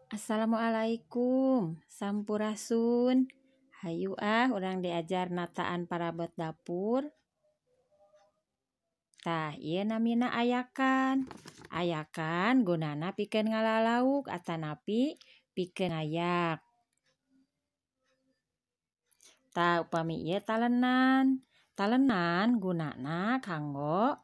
Assalamualaikum, sampurasun. Hayu urang diajar nataan parabot dapur. Tah, ieu namina ayakan. Ayakan gunana pikeun ngalalauk atanapi pikeun ngayak. Tah, upami ieu talenan. Talenan gunana kanggo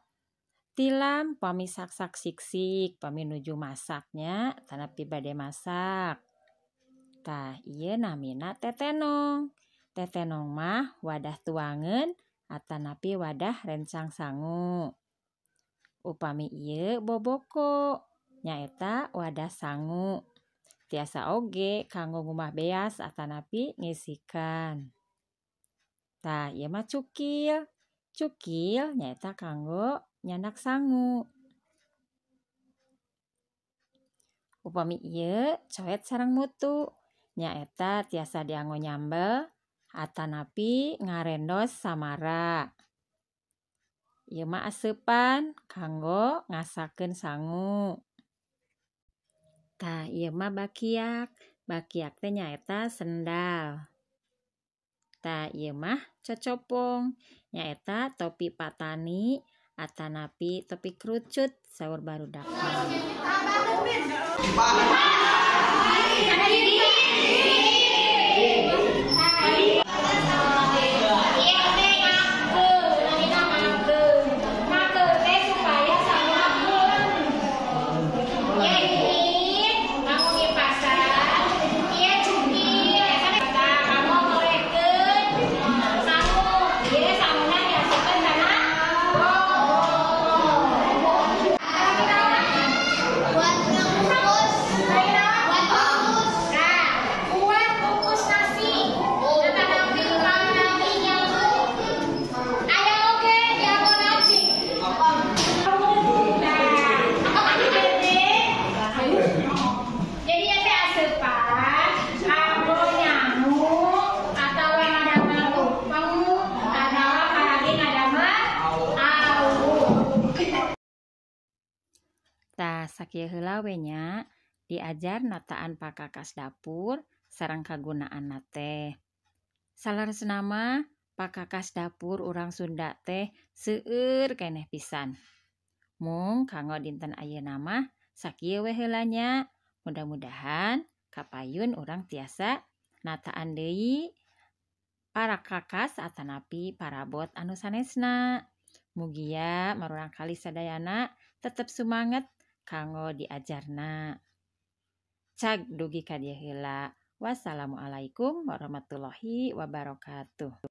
tilam pami sak-sak siksik, pami nuju masaknya tanapi bade masak. Tah, ieu namina tetenong. Tetenong mah wadah tuangeun atanapi wadah rencang sangu. Upami ieu boboko, nyaeta wadah sangu. Tiasa oge kanggo ngumah beas atanapi ngisikan. Tah, ieu mah cukil. Cukil nyaeta kanggo nyandak sangu. Upami ieu coet sareng mutu, nyaeta tiasa dianggo nyambel atanapi ngarendos samara. Ieu mah aseupan kanggo ngasakeun sangu. Tah, ieu mah bakiak. Bakiak teh nyaeta sendal. Tah, ieu mah cocopong, nyaeta topi patani atanapi topi kerucut saur barudak. Tah, sakieu heula we nya diajar nataan pakakas dapur sareng kagunaanna teh. Salaresna mah pakakas dapur urang Sunda teh seueur keneh pisan. Mung kanggo dinten ayeuna mah sakieu we heula nya. Mudah-mudahan kapayun urang tiasa nataan deui parakakas atanapi parabot anu sanesna. Mugia marurang kali sadayana tetep sumanget kanggo diajarna. Cag dugi ka dieu heula. Wassalamualaikum warahmatullahi wabarakatuh.